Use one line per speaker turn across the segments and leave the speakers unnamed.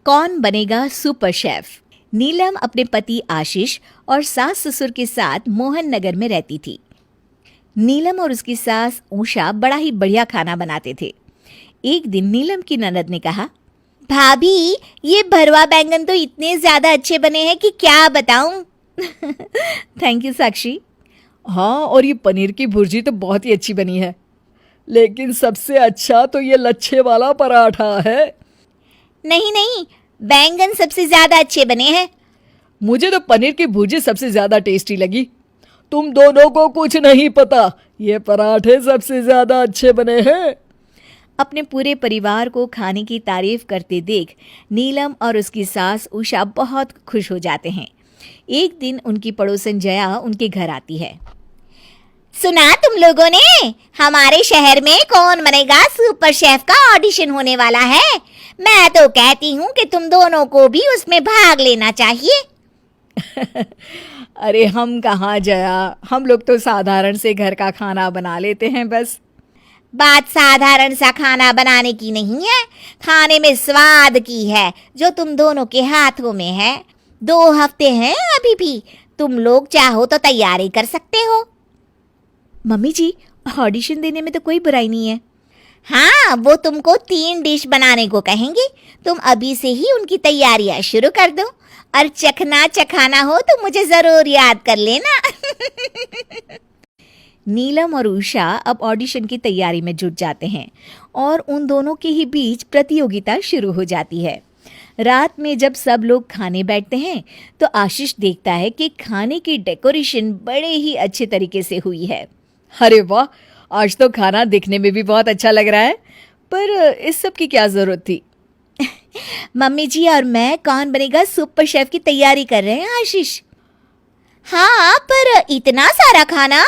कौन बनेगा super chef. नीलम अपने पति आशीष और सास ससुर के साथ मोहन नगर में रहती थी। नीलम और उसकी सास उषा बड़ा ही बढ़िया खाना बनाते थे। एक दिन नीलम की ननद ने कहा, भाभी ये भरवा बैंगन तो इतने ज्यादा अच्छे बने हैं कि क्या बताऊं। थैंक यू साक्षी।
हाँ, और ये पनीर की भुर्जी तो बहुत ही अच्छी बनी है, लेकिन सबसे अच्छा तो ये लच्छे वाला पराठा है।
नहीं नहीं, बैंगन सबसे ज्यादा अच्छे बने हैं।
मुझे तो पनीर की भुर्जी सबसे ज्यादा टेस्टी लगी। तुम दोनों को कुछ नहीं पता, ये पराठे सबसे ज्यादा अच्छे बने हैं।
अपने पूरे परिवार को खाने की तारीफ करते देख नीलम और उसकी सास उषा बहुत खुश हो जाते हैं। एक दिन उनकी पड़ोसन जया उनके घर आती है। सुना तुम लोगों ने, हमारे शहर में कौन बनेगा सुपर शेफ का ऑडिशन होने वाला है। मैं तो कहती हूँ कि तुम दोनों को भी उसमें भाग लेना चाहिए।
अरे हम कहाँ जया, हम लोग तो साधारण से घर का खाना बना लेते हैं बस।
बात साधारण सा खाना बनाने की नहीं है, खाने में स्वाद की है, जो तुम दोनों के हाथों में है। 2 हफ्ते हैं अभी भी, तुम लोग चाहो तो तैयारी कर सकते हो। मम्मी जी, ऑडिशन देने में तो कोई बुराई नहीं है। हाँ, वो तुमको 3 डिश बनाने को कहेंगे, तुम अभी से ही उनकी तैयारियां शुरू कर दो, और चखना चखाना हो तो मुझे जरूर याद कर लेना। नीलम और उषा अब ऑडिशन की तैयारी में जुट जाते हैं और उन दोनों के ही बीच प्रतियोगिता शुरू हो जाती है। रात में जब सब लोग खाने बैठते हैं तो आशीष देखता है कि खाने की डेकोरेशन बड़े ही अच्छे तरीके से हुई है।
अरे वाह, आज तो खाना दिखने में भी बहुत अच्छा लग रहा है, पर इस सब की क्या जरूरत थी।
मम्मी जी और मैं कौन बनेगा सुपर शेफ की तैयारी कर रहे हैं आशीष। हाँ, पर इतना सारा खाना।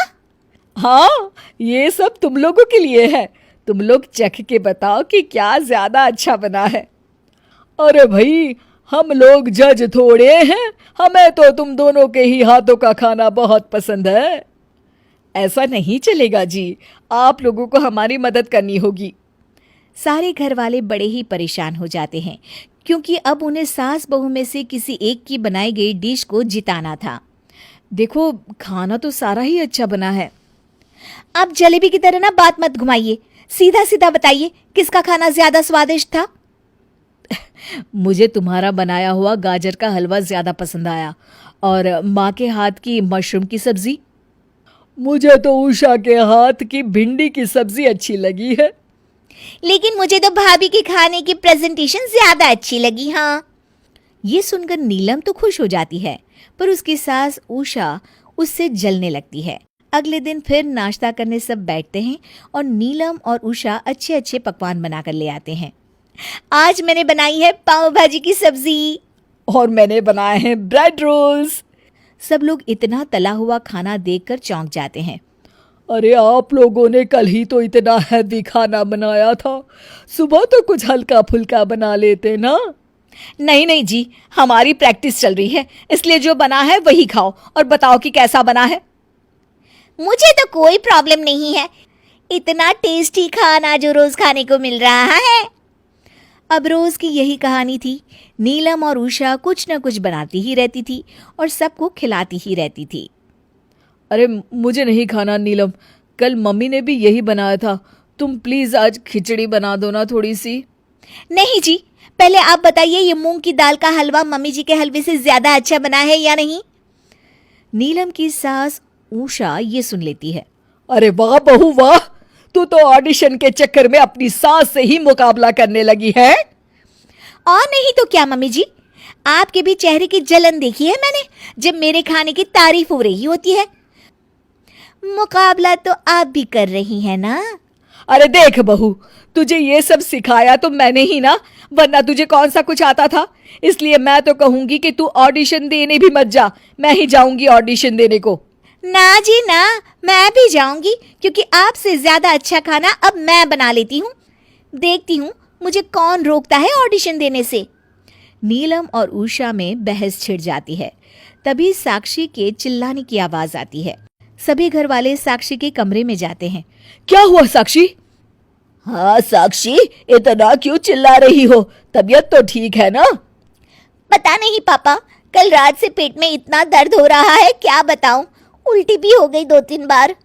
हाँ, ये सब तुम लोगों के लिए है, तुम लोग चख के बताओ कि क्या ज्यादा अच्छा बना है। अरे भाई, हम लोग जज थोड़े हैं, हमें तो तुम दोनों के ही हाथों का खाना बहुत पसंद है। ऐसा नहीं चलेगा जी, आप लोगों को हमारी मदद करनी होगी।
सारे घर वाले बड़े ही परेशान हो जाते हैं, क्योंकि अब उन्हें सास बहू में से किसी एक की बनाई गई डिश को जिताना था।
देखो, खाना तो सारा ही अच्छा बना है।
अब जलेबी की तरह ना बात मत घुमाइए, सीधा सीधा बताइए किसका खाना ज्यादा स्वादिष्ट था।
मुझे तुम्हारा बनाया हुआ गाजर का हलवा ज्यादा पसंद आया, और माँ के हाथ की मशरूम की सब्जी। मुझे तो उषा के हाथ की भिंडी की सब्जी अच्छी लगी है।
लेकिन मुझे तो भाभी के खाने की प्रेजेंटेशन ज्यादा अच्छी लगी। हाँ, ये सुनकर नीलम तो खुश हो जाती है, पर उसकी सास उषा उससे जलने लगती है। अगले दिन फिर नाश्ता करने सब बैठते हैं और नीलम और उषा अच्छे अच्छे पकवान बनाकर ले आते हैं। आज मैंने बनाई है पाव भाजी की सब्जी,
और मैंने बनाए हैं ब्रेड रोल्स।
सब लोग इतना तला हुआ खाना देखकर चौंक जाते हैं।
अरे, आप लोगों ने कल ही तो इतना हैवी खाना बनाया था, सुबह तो कुछ हल्का फुल्का बना लेते ना।
नहीं नहीं जी, हमारी प्रैक्टिस चल रही है, इसलिए जो बना है वही खाओ और बताओ कि कैसा बना है। मुझे तो कोई प्रॉब्लम नहीं है, इतना टेस्टी खाना जो रोज खाने को मिल रहा है। अब रोज की यही कहानी थी। नीलम और उषा कुछ न कुछ बनाती ही रहती थी और सबको खिलाती ही रहती थी।
अरे मुझे नहीं खाना नीलम, कल मम्मी ने भी यही बनाया था, तुम प्लीज आज खिचड़ी बना दो ना थोड़ी सी।
नहीं जी, पहले आप बताइए ये मूंग की दाल का हलवा मम्मी जी के हलवे से ज्यादा अच्छा बना है या नहीं। नीलम की सास उषा ये सुन लेती है।
अरे वाह बहू वाह, तू तो ऑडिशन के चक्कर में अपनी सास से ही मुकाबला करने लगी है।
और नहीं तो क्या मम्मी जी, आपके भी चेहरे की जलन देखी है मैंने, जब मेरे खाने की तारीफ हो रही होती है। मुकाबला तो आप भी कर रही हैं ना।
अरे देख बहू, तुझे ये सब सिखाया तो मैंने ही ना, वरना तुझे कौन सा कुछ आता था। इसलिए मैं तो कहूंगी कि तू ऑडिशन देने भी मत जा, मैं ही जाऊंगी ऑडिशन देने को।
ना जी ना, मैं भी जाऊंगी, क्योंकि आपसे ज्यादा अच्छा खाना अब मैं बना लेती हूँ। देखती हूँ मुझे कौन रोकता है ऑडिशन देने से। नीलम और उषा में बहस छिड़ जाती है। तभी साक्षी के चिल्लाने की आवाज आती है। सभी घर वाले साक्षी के कमरे में जाते हैं।
क्या हुआ साक्षी? हाँ साक्षी, इतना क्यों चिल्ला रही हो? तबीयत तो ठीक है ना?
पता नहीं पापा, कल रात से पेट में इतना दर्द हो रहा है, क्या बताऊं। उल्टी भी हो गई 2-3 बार।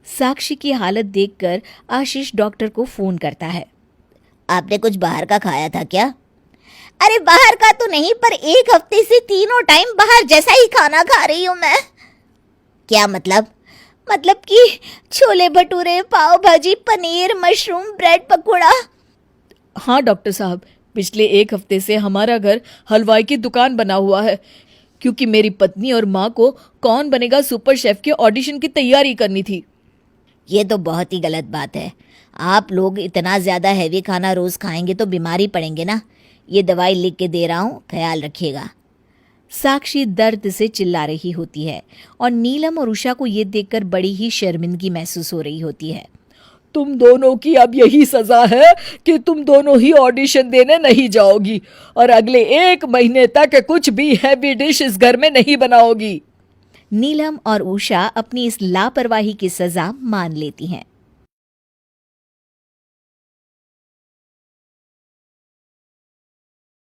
साक्षी की हालत देखकर आशीष डॉक्टर को फोन करता है।
आपने कुछ बाहर का खाया था क्या? अरे बाहर का तो नहीं, पर 1 हफ्ते से तीनों टाइम बाहर जैसा ही खाना खा रही हूँ मैं। क्या मतलब? मतलब कि छोले भटूरे, पाव भाजी, पनीर, मशरूम, ब्रेड पकौड़ा।
हाँ डॉक्टर साहब, पिछले 1 हफ्ते से हमारा घर हलवाई की दुकान बना हुआ है, क्योंकि मेरी पत्नी और माँ को कौन बनेगा सुपर शेफ के ऑडिशन की तैयारी करनी थी।
ये तो बहुत ही गलत बात है। आप लोग इतना ज़्यादा हैवी खाना रोज़ खाएंगे तो बीमारी पड़ेंगे ना। ये दवाई लिख के दे रहा हूँ, ख्याल रखिएगा।
साक्षी दर्द से चिल्ला रही होती है और नीलम और उषा को ये देखकर बड़ी ही शर्मिंदगी महसूस हो रही होती है। तुम दोनों की अब यही सजा है कि तुम दोनों ही ऑडिशन देने नहीं जाओगी और अगले 1 महीने तक कुछ भी हैवी डिश इस घर में नहीं बनाओगी। नीलम और उषा अपनी इस लापरवाही की सजा मान लेती हैं।